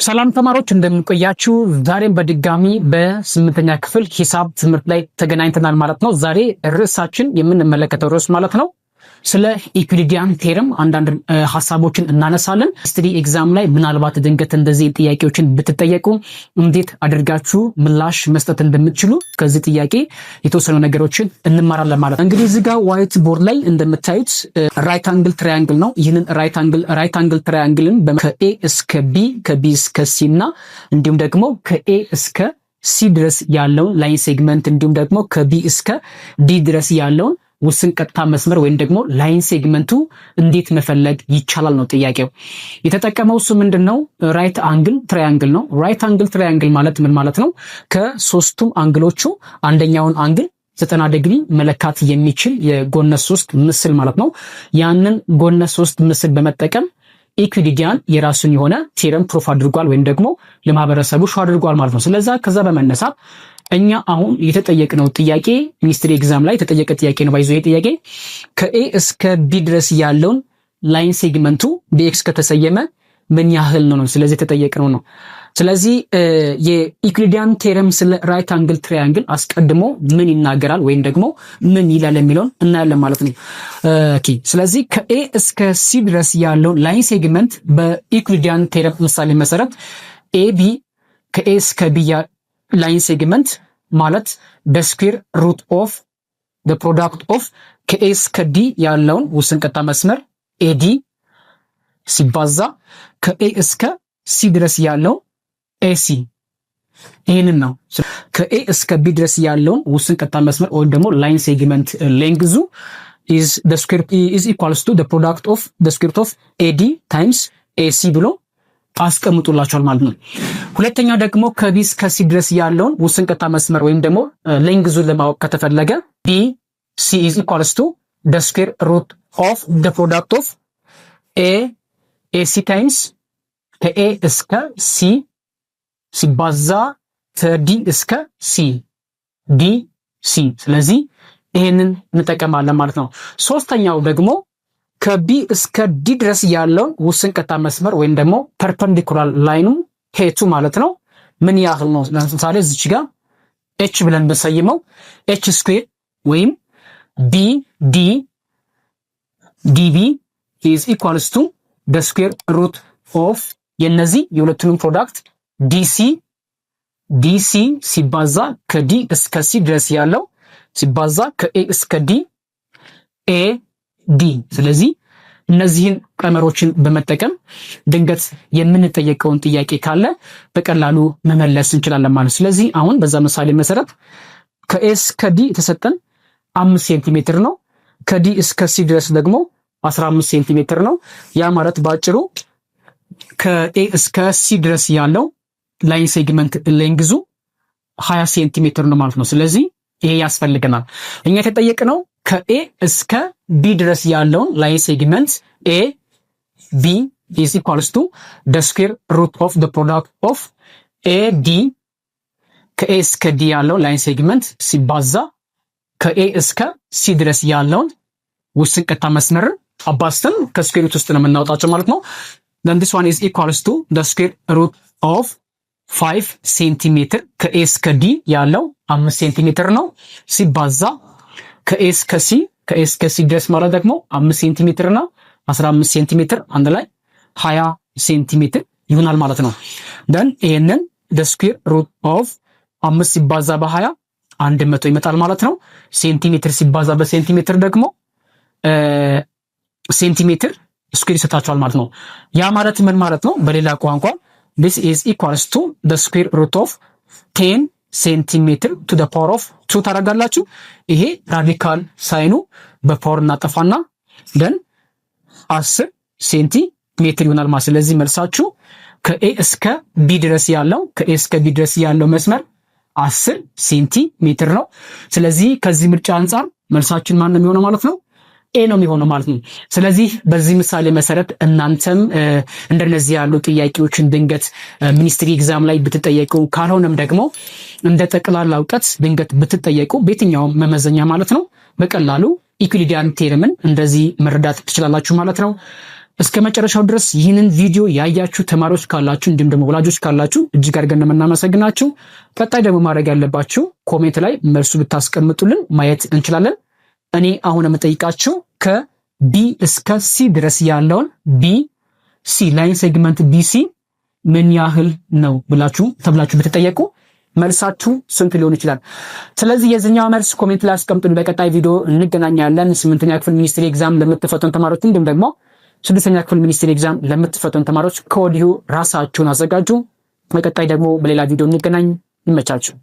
ሰላም ተማሪዎች እንደምንቆያችሁ ዛሬም በድጋሚ በስምንተኛ ክፍል ሂሳብ ትምህርት ላይ ተገናኝተናል ማለት ነው። ዛሬ ርዕሳችን የምንመለከተው ርዕስ ማለት ነው ስለ ኢኩሊዲያን ቴረም አንዳንድ ሐሳቦችን እናነሳለን። ሂስትሪ ኤግዛም ላይ ምናልባት ድንገት እንደዚህ ጥያቄዎችን ብትጠየቁ እንዴት አድርጋችሁ ምላሽ መስጠት እንደምትችሉ ከዚህ ጥያቄ የተወሰኑ ነገሮችን እንማራለን ማለት ነው። እንግዲህ እዚህ ጋር ዋይት ቦርድ ላይ እንደምታዩት ራይት አንግል ትራያንግል ነው። ይህንን ራይት አንግል ትራያንግልን ከኤ እስከ ቢ ከቢ እስከ ሲ እና እንዲሁም ደግሞ ከኤ እስከ ሲ ድረስ ያለውን ላይን ሴግመንት እንዲሁም ደግሞ ከቢ እስከ ዲ ድረስ ያለውን ውስን ቀጥታ መስመር ወይም ደግሞ ላይን ሴግመንቱ እንዴት መፈለግ ይቻላል ነው ጥያቄው። የተጠቀመው እሱ ምንድነው? ራይት አንግል ትራያንግል ነው። ራይት አንግል ትራያንግል ማለት ምን ማለት ነው? ከሶስቱም አንግሎቹ አንደኛውን አንግል 90 ዲግሪ መለካት የሚችል የጎነ 3 ምስል ማለት ነው። ያንን ጎነ 3 ምስል በመጠቀም ኢኩሊዲያን የራሱን የሆነ ቴረም ፕሩፍ አድርጓል ወይም ደግሞ ለማህበረሰቡ ሾው አድርጓል ማለት ነው። ስለዚህ ከዛ በመነሳት እኛ አሁን የተጠየቅነው ጥያቄ ሚኒስትሪ ኤግዛም ላይ የተጠየቀ ጥያቄ ነው። ባይዞ ይሄ ጥያቄ ከኤ እስከ ቢ ድረስ ያለውን ላይን ሴግመንቱ በኤክስ ከተሰየመ ምን ያህል ነው? ስለዚህ የተጠየቅነው ነው። ስለዚህ የኢኩሊዲያን ቴረም ስለ ራይት አንግል ትራያንግል አስቀድሞ ምን ይናገራል ወይም ደግሞ ምን ይላል የሚለውን እናያለን ማለት ነው። ኦኬ ስለዚህ ከኤ እስከ ሲ ድረስ ያለውን ላይን ሴግመንት በኢኩሊዲያን ቴረም ምሳሌ መሰረት ኤቢ ከኤ እስከ ቢ ላይን ሴግመንት ማለት በስኩዌር ሩት ኦፍ the product of ከኤ እስከ ዲ ያለውን ውስን ቀጥታ መስመር ኤዲ ሲባዛ ከኤ እስከ ሲ ድረስ ያለው ኤሲ ይሄንን ነው። ከኤ እስከ ቢ ድረስ ያለውን ውስን ቀጥታ መስመር ወይም ደግሞ ላይን ሴግመንት ሌንግዙ is the square is equals to the product of the square root of AD times AC ብሎ አስቀምጡላችኋል ማለት ነው። ሁለተኛ ደግሞ ከቢ እስከ ሲ ድረስ ያለውን ውስን ቀጥታ መስመር ወይም ደግሞ ሌንግዙን ለማወቅ ከተፈለገ BC is equals to the square root of the product of AC times ከኤ እስከ ሲ ሲባዛ ከዲ እስከ ሲ DC። ስለዚህ ይሄንን እንጠቀማለን ማለት ነው። ሶስተኛው ደግሞ ከቢ እስከ ዲ ድረስ ያለውን ውስን ቀጥታ መስመር ወይም ደግሞ ፐርፐንዲኩላር ላይኑ ሄቱ ማለት ነው ምን ያህል ነው? ለምሳሌ እዚች ጋር ኤች ብለን በሰይመው ኤች ስኩዌር ወይም ዲቢ is equals to the square root of የነዚህ የሁለቱንም ፕሮዳክት ዲሲ ሲባዛ ከዲ እስከ ሲ ድረስ ያለው ሲባዛ ከኤ እስከ ዲ ኤዲ። ስለዚህ እነዚህን ቀመሮችን በመጠቀም ድንገት የምንጠየቀውን ጥያቄ ካለ በቀላሉ መመለስ እንችላለን ማለት። ስለዚህ አሁን በዛ ምሳሌ መሰረት ከኤ እስከ ዲ የተሰጠን 5 ሴንቲሜትር ነው። ከዲ እስከ ሲ ድረስ ደግሞ 15 ሴንቲሜትር ነው። ያ ማለት ባጭሩ ከኤ እስከ ሲ ድረስ ያለው ላይን ሴግመንት ሌንግዙ 20 ሴንቲሜትር ነው ማለት ነው። ስለዚህ ይሄ ያስፈልገናል። እኛ የተጠየቅነው ከኤ እስከ ቢ ድረስ ያለውን ላይን ሴግመንት AB is equals to the square root of the product of AD ከኤ እስከ ዲ ያለው ላይን ሴግመንት ሲባዛ ከኤ እስከ ሲ ድረስ ያለውን ውስን ቀጥታ መስመር አባስተን ከስኩዌር ሩት ውስጥ ነው የምናወጣቸው ማለት ነው። then this one is equals to the square root of 5 ሴንቲሜትር ከኤ እስከ ዲ ያለው 5 ሴንቲሜትር ነው ሲባዛ ከኤ እስከ ሲ ድረስ ማለት ደግሞ 5 ሴንቲሜትር እና 15 ሴንቲሜትር አንድ ላይ 20 ሴንቲሜትር ይሆናል ማለት ነው። then ይሄንን the square root of 5 ሲባዛ በ20 100 ይመጣል ማለት ነው። ሴንቲሜትር ሲባዛ በሴንቲሜትር ደግሞ ሴንቲሜትር ስኩዌር ይሰጣችኋል ማለት ነው። ያ ማለት ምን ማለት ነው? በሌላ ቋንቋ this is equals to the square root of 10 ሴንቲሜትር to the power of 2 ታደርጋላችሁ። ይሄ ራዲካል ሳይኑ በፓወር እናጠፋና then 10 ሴንቲሜትር ይሆናል ማለት። ስለዚህ መልሳችሁ ከኤ እስከ ቢ ድረስ ያለው መስመር 10 ሴንቲሜትር ነው። ስለዚህ ከዚህ ምርጫ አንፃር መልሳችን ማን ነው የሚሆነው ማለት ነው? ኤ ነው የሚሆነው ማለት ነው። ስለዚህ በዚህ ምሳሌ መሰረት እናንተም እንደነዚህ ያሉ ጥያቄዎችን ድንገት ሚኒስትሪ ኤግዛም ላይ ብትጠየቁ ካልሆነም ደግሞ እንደ ጠቅላላ ዕውቀት ድንገት ብትጠየቁ በየትኛውም መመዘኛ ማለት ነው በቀላሉ ኢኩሊዲያን ቴረምን እንደዚህ መረዳት ትችላላችሁ ማለት ነው። እስከ መጨረሻው ድረስ ይህንን ቪዲዮ ያያችሁ ተማሪዎች ካላችሁ እንዲሁም ደግሞ ወላጆች ካላችሁ እጅግ አድርገን የምናመሰግናችሁ። ቀጣይ ደግሞ ማድረግ ያለባችሁ ኮሜንት ላይ መልሱ ብታስቀምጡልን ማየት እንችላለን። እኔ አሁን የምጠይቃችሁ ከቢ እስከ ሲ ድረስ ያለውን ቢሲ ላይን ሴግመንት ቢሲ ምን ያህል ነው ተብላችሁ ብትጠየቁ መልሳችሁ ስንት ሊሆን ይችላል? ስለዚህ የዚህኛው መልስ ኮሜንት ላይ አስቀምጡልን። በቀጣይ ቪዲዮ እንገናኛለን። 8ኛ ክፍል ሚኒስትሪ ኤግዛም ለምትፈተኑ ተማሪዎች እንዲሁም ደግሞ 6ኛ ክፍል ሚኒስትሪ ኤግዛም ለምትፈተኑ ተማሪዎች ከወዲሁ ራሳችሁን አዘጋጁ። በቀጣይ ደግሞ በሌላ ቪዲዮ እንገናኝ። ይመቻችሁ።